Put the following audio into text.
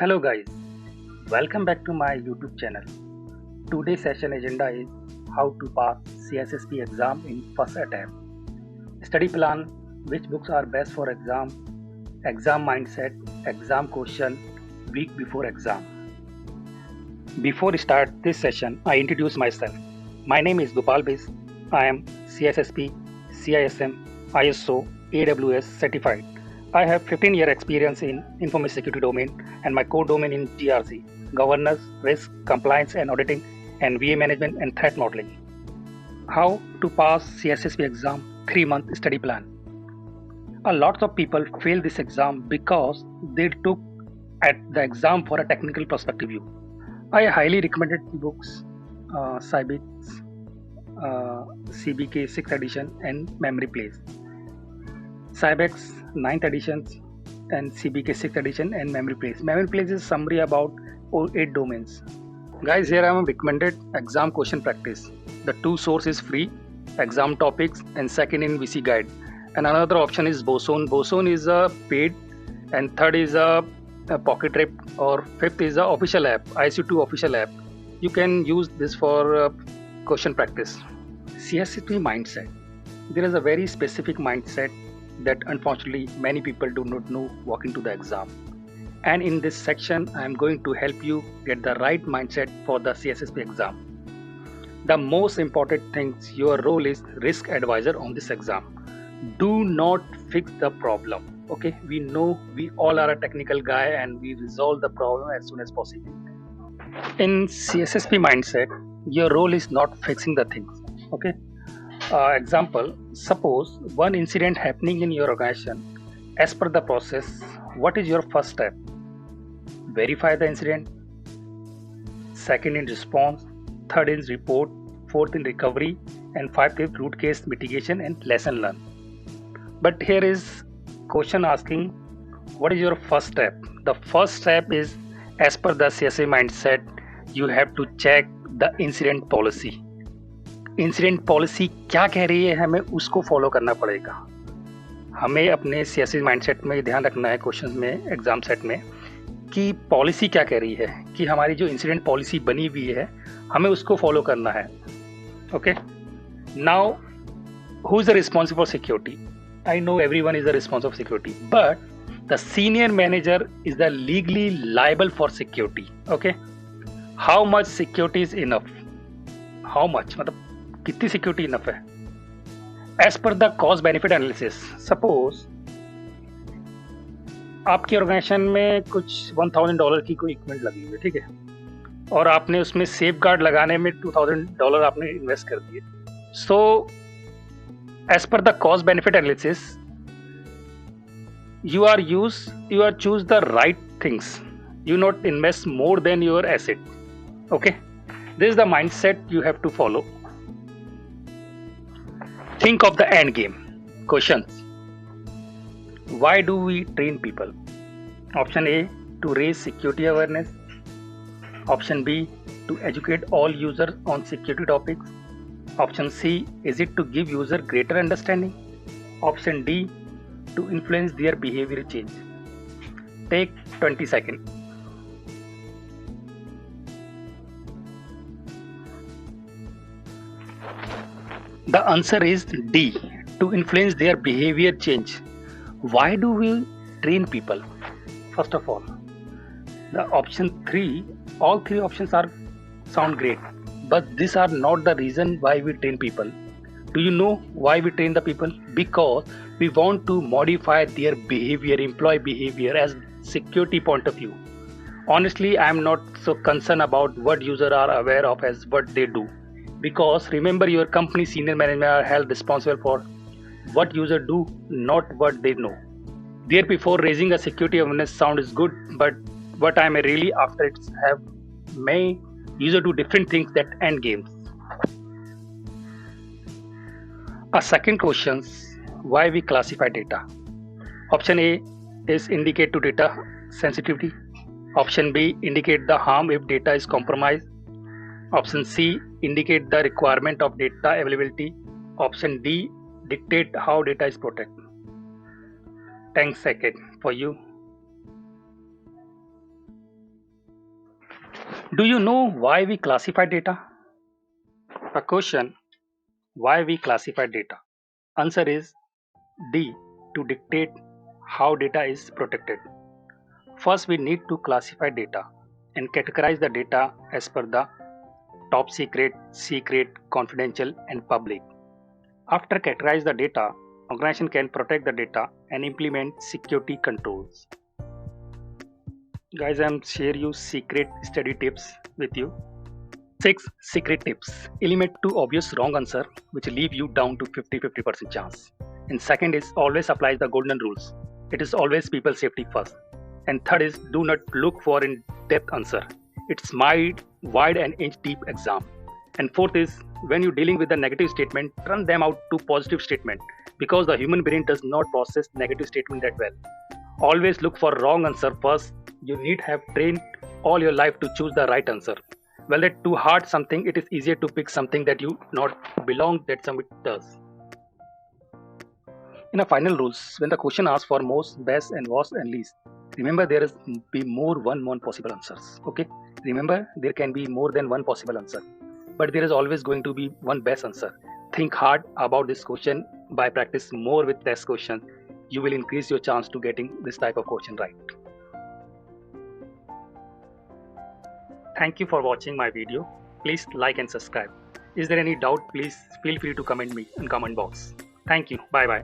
Hello guys, welcome back to my YouTube channel. Today's session agenda is how to pass CSSP exam in first attempt. Study plan, which books are best for exam mindset, exam question, week before exam. Before we start this session, I introduce myself. My name is Gopal Bis. I am CSSP, CISM, ISO, AWS certified. I have 15-year experience in information security domain and my core domain in GRC, governance, risk, compliance and auditing, and VA management and threat modeling. How to pass CSSP exam 3-month study plan. A lot of people fail this exam because they took at the exam for a technical perspective view. I highly recommended the books Cybix, CBK 6th edition and Memory Place. Cybex 9th edition and CBK 6th edition and Memory Place. Memory Place is summary about 8 domains. Guys, here I am recommended exam question practice. The two source is free, exam topics, and second in VC guide. And another option is Boson. Boson is a paid, and third is a Pocket Trip, or fifth is a official app, IC2 official app. You can use this for question practice. CSSP mindset. There is a very specific mindset that unfortunately many people do not know walking to the exam. And in this section, I am going to help you get the right mindset for the CSSP exam. The most important things, your role is risk advisor on this exam. Do not fix the problem. Okay, we know we all are a technical guy and we resolve the problem as soon as possible. In CSSP mindset, your role is not fixing the things. Okay. Example, suppose one incident happening in your organization. As per the process, what is your first step? Verify the incident. Second in response. Third in report. Fourth in recovery. And fifth is root case mitigation and lesson learned. But here is question asking, what is your first step? The first step is, as per the CSA mindset, you have to check the incident policy. Incident policy क्या कह रही है, हमें उसको follow करना पड़ेगा. हमें अपने सीएससी माइंडसेट में ध्यान रखना है क्वेश्चन में, एग्जाम सेट में, कि पॉलिसी क्या कह रही है, कि हमारी जो इंसिडेंट पॉलिसी बनी हुई है हमें उसको फॉलो करना है. Okay, now who is the responsible for security? I know everyone is the responsible for security, but the senior manager is the legally liable for security. Okay, how much security is enough? How much मतलब कितनी security enough है? As per the cost benefit analysis, suppose आपकी organisation में कुछ $1000 की कोई equipment लगी हुई है, ठीक है, और आपने उसमें सेफ गार्ड लगाने में $2000 आपने इन्वेस्ट कर दिए. So as per the cost benefit analysis, you are choose the right things. You not invest more than your asset. Okay, this is the mindset you have to follow. Think of the end game. Questions. Why do we train people? Option A, to raise security awareness. Option B, to educate all users on security topics. Option C, is it to give user greater understanding? Option D, to influence their behavior change. Take 20 seconds. The answer is D, to influence their behavior change. Why do we train people? First of all, the option 3, all 3 options are sound great, but these are not the reason why we train people. Do you know why we train the people? Because we want to modify their behavior, employee behavior as security point of view. Honestly, I am not so concerned about what users are aware of as what they do. Because remember, your company senior management are held responsible for what user do, not what they know. Therefore, raising a security awareness sound is good, but what I am really after it have may user do different things that end games. A second question, why we classify data? Option A is indicate to data sensitivity. Option B, indicate the harm if data is compromised. Option C, indicate the requirement of data availability. Option D, dictate how data is protected. 10 seconds for you. Do you know why we classify data? The question, why we classify data? Answer is D, to dictate how data is protected. First, we need to classify data and categorize the data as per the top secret, secret, confidential, and public. After categorize the data, organization can protect the data and implement security controls. Guys, I'm share you secret study tips with you. 6 secret tips. Eliminate 2 obvious wrong answer which leave you down to 50% chance. And second is always apply the golden rules. It is always people safety first. And third is do not look for in-depth answer. It's wide and inch deep exam. And fourth is when you're dealing with the negative statement, turn them out to positive statement because the human brain does not process negative statement that well. Always look for wrong answer first. You need have trained all your life to choose the right answer. Well, that too hard something, it is easier to pick something that you not belong that somebody does. In a final rules, when the question asks for most, best, and worst and least, remember there is be more one possible answers. Okay, remember there can be more than one possible answer, but there is always going to be one best answer. Think hard about this question. By practice more with test question, you will increase your chance to getting this type of question right. Thank you for watching my video. Please like and subscribe. Is there any doubt? Please feel free to comment me in comment box. Thank you. Bye bye.